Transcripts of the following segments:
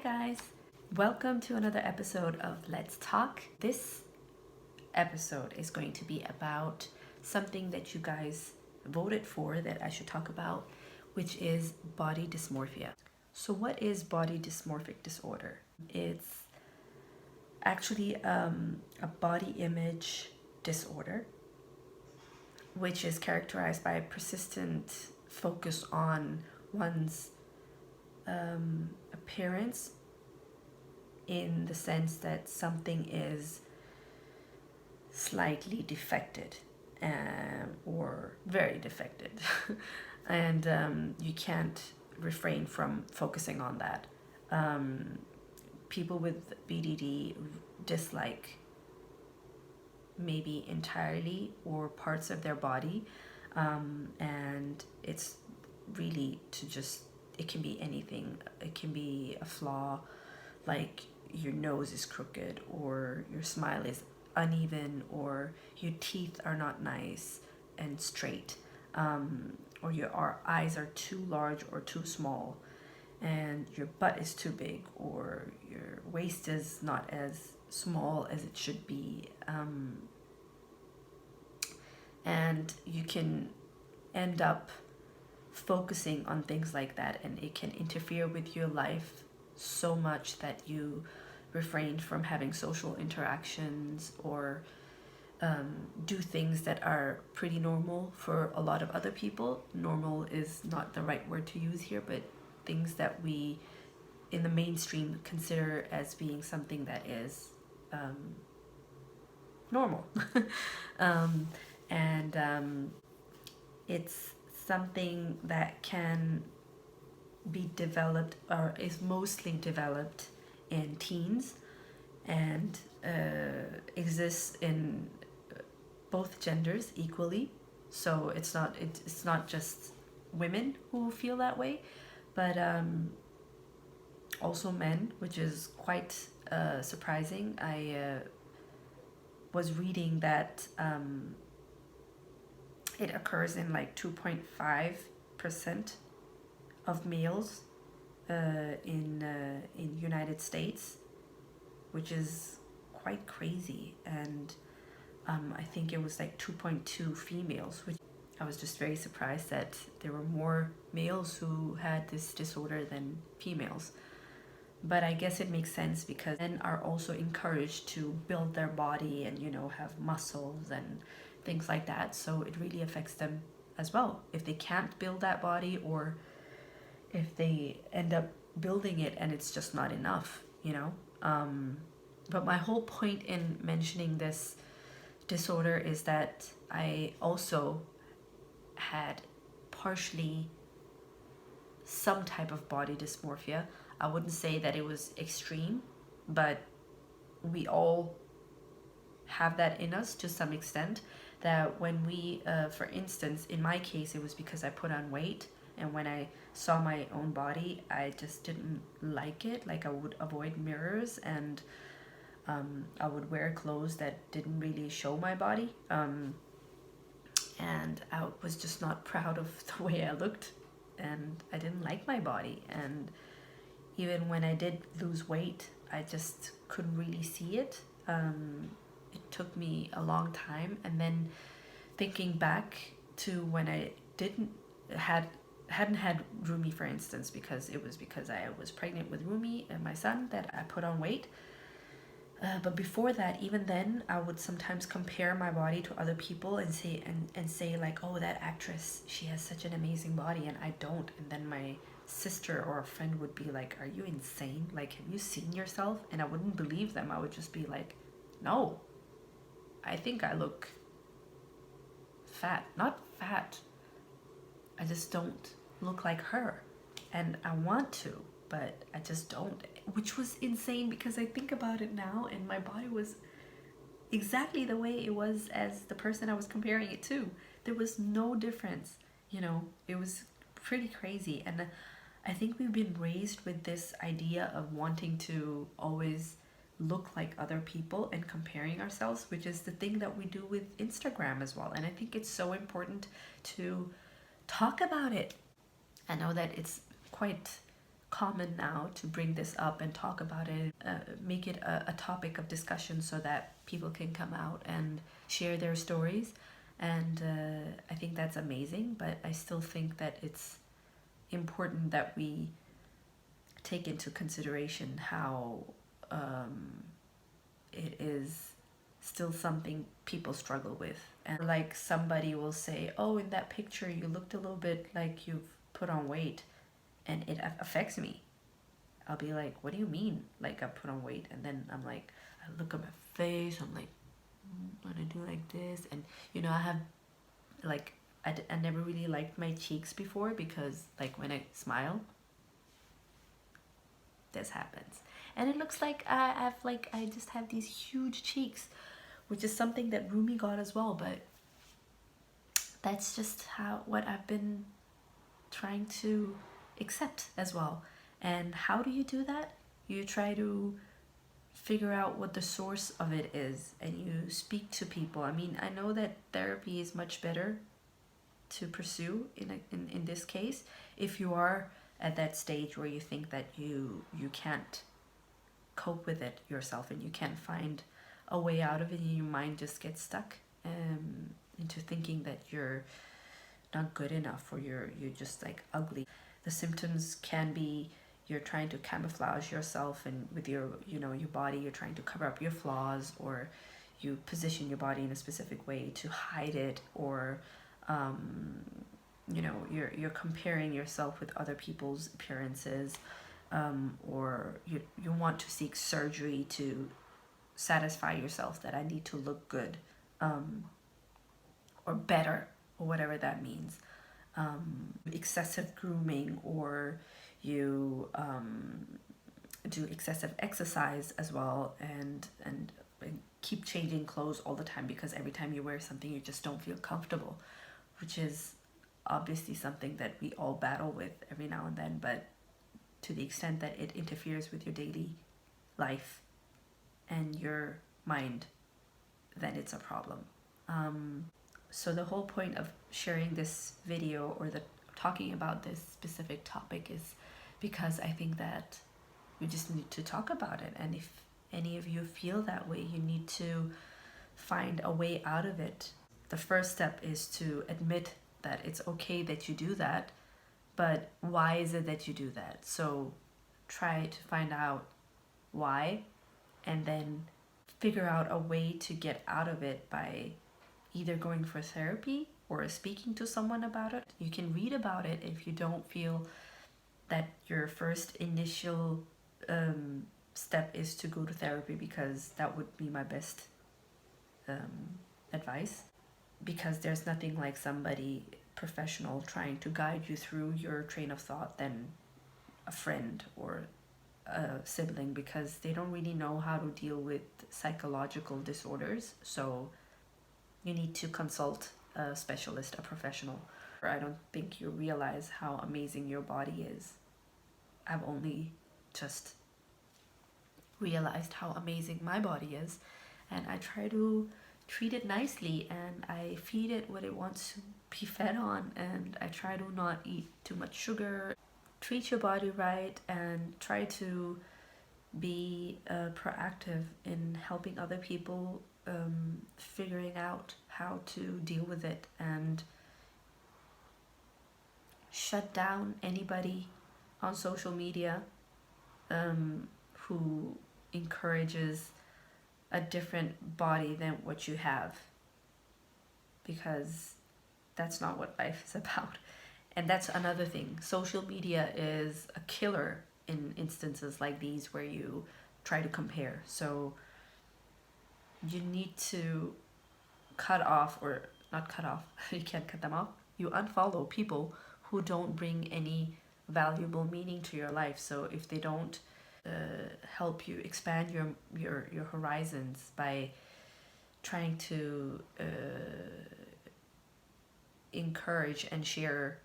guys, welcome to another episode of Let's Talk. This episode is going to be about something that you guys voted for that I should talk about, which is body dysmorphia. So what is body dysmorphic disorder? It's actually a body image disorder, which is characterized by a persistent focus on one's appearance, in the sense that something is slightly defected or very defected and you can't refrain from focusing on that. People with BDD dislike maybe entirely or parts of their body, and it's really to just, it can be anything. It can be a flaw, like your nose is crooked, or your smile is uneven, or your teeth are not nice and straight, or your eyes are too large or too small, and your butt is too big, or your waist is not as small as it should be, and you can end up focusing on things like that, and it can interfere with your life so much that you refrain from having social interactions or do things that are pretty normal for a lot of other people. Normal is not the right word to use here, but things that we in the mainstream consider as being something that is normal. and it's something that can be developed, or is mostly developed, in teens, and exists in both genders equally. So it's not just women who feel that way, but also men, which is quite surprising. I was reading that it occurs in like 2.5% of males in United States, which is quite crazy. And I think it was like 2.2 females, which I was just very surprised that there were more males who had this disorder than females. But I guess it makes sense because men are also encouraged to build their body and, have muscles and things like that. So it really affects them as well if they can't build that body, or if they end up building it and it's just not enough. But my whole point in mentioning this disorder is that I also had partially some type of body dysmorphia. I wouldn't say that it was extreme, but we all have that in us to some extent, that when we, for instance, in my case, it was because I put on weight, and when I saw my own body, I just didn't like it. Like, I would avoid mirrors, and I would wear clothes that didn't really show my body, and I was just not proud of the way I looked, and I didn't like my body. And even when I did lose weight, I just couldn't really see it. It took me a long time, and then thinking back to when I hadn't had Rumi, for instance, because I was pregnant with Rumi and my son, that I put on weight. But before that, even then, I would sometimes compare my body to other people and say like, oh, that actress, she has such an amazing body and I don't. And then my sister or a friend would be like, are you insane? Like, have you seen yourself? And I wouldn't believe them. I would just be like, no, I think I look fat. Not fat, I just don't look like her, and I want to, but I just don't. Which was insane, because I think about it now, and my body was exactly the way it was as the person I was comparing it to. There was no difference, it was pretty crazy. And I think we've been raised with this idea of wanting to always look like other people and comparing ourselves, which is the thing that we do with Instagram as well. And I think it's so important to talk about it. I know that it's quite common now to bring this up and talk about it, make it a topic of discussion so that people can come out and share their stories. And I think that's amazing, but I still think that it's important that we take into consideration how it is still something people struggle with. And like somebody will say, oh, in that picture you looked a little bit like you've put on weight, and it affects me. I'll be like, what do you mean like I put on weight? And then I'm like, I look at my face, I'm like, when I do like this, and you know, I have like I never really liked my cheeks before, because like when I smile, this happens, and it looks like I just have these huge cheeks, which is something that Rumi got as well. But that's just what I've been trying to accept as well. And how do you do that? You try to figure out what the source of it is, and you speak to people. I mean, I know that therapy is much better to pursue in this case, if you are at that stage where you think that you can't cope with it yourself, and you can't find a way out of it, and your mind just gets stuck into thinking that you're not good enough, or you're just like ugly. The symptoms can be you're trying to camouflage yourself, and with your your body, you're trying to cover up your flaws, or you position your body in a specific way to hide it, or you're comparing yourself with other people's appearances, or you want to seek surgery to satisfy yourself that I need to look good, or better, or whatever that means. Excessive grooming, or you do excessive exercise as well, and keep changing clothes all the time, because every time you wear something you just don't feel comfortable, which is obviously something that we all battle with every now and then. But to the extent that it interferes with your daily life and your mind, then it's a problem. So the whole point of sharing this video, or talking about this specific topic, is because I think that we just need to talk about it. And if any of you feel that way, you need to find a way out of it. The first step is to admit that it's okay that you do that, but why is it that you do that? So try to find out why, and then figure out a way to get out of it by either going for therapy or speaking to someone about it. You can read about it if you don't feel that your first initial step is to go to therapy, because that would be my best advice, because there's nothing like somebody professional trying to guide you through your train of thought than a friend or a sibling, because they don't really know how to deal with psychological disorders. So you need to consult a specialist, a professional. I don't think you realize how amazing your body is. I've only just realized how amazing my body is, and I try to treat it nicely, and I feed it what it wants to be fed on, and I try to not eat too much sugar. Treat your body right, and try to be proactive in helping other people, figuring out how to deal with it, and shut down anybody on social media who encourages a different body than what you have, because that's not what life is about. And that's another thing. Social media is a killer in instances like these where you try to compare. So you need to cut off, or not cut off, you can't cut them off. You unfollow people who don't bring any valuable meaning to your life. So if they don't help you expand your horizons by trying to encourage and share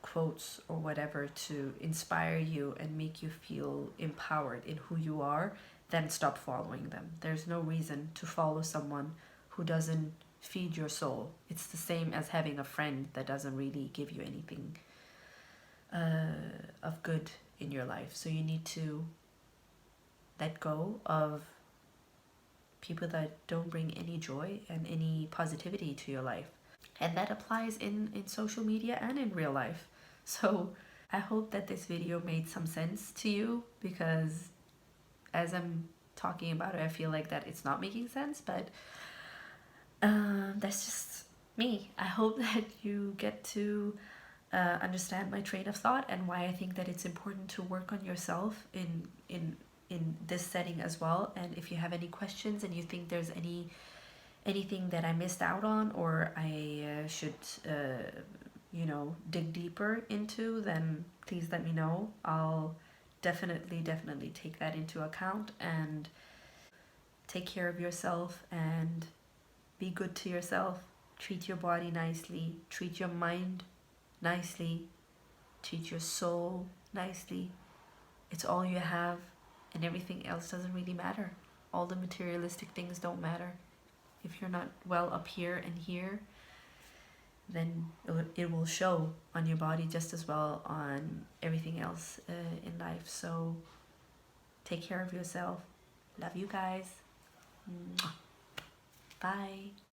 quotes or whatever to inspire you and make you feel empowered in who you are, then stop following them. There's no reason to follow someone who doesn't feed your soul. It's the same as having a friend that doesn't really give you anything of good in your life. So you need to let go of people that don't bring any joy and any positivity to your life. And that applies in social media and in real life. So I hope that this video made some sense to you, because as I'm talking about it, I feel like that it's not making sense, but that's just me. I hope that you get to understand my train of thought and why I think that it's important to work on yourself in this setting as well. And if you have any questions and you think there's anything that I missed out on, or I should you know, dig deeper into, then please let me know. I'll definitely take that into account. And take care of yourself and be good to yourself. Treat your body nicely, treat your mind nicely, treat your soul nicely. It's all you have, and everything else doesn't really matter. All the materialistic things don't matter. If you're not well up here and here, then it will show on your body just as well on everything else in life. So take care of yourself. Love you guys. Bye.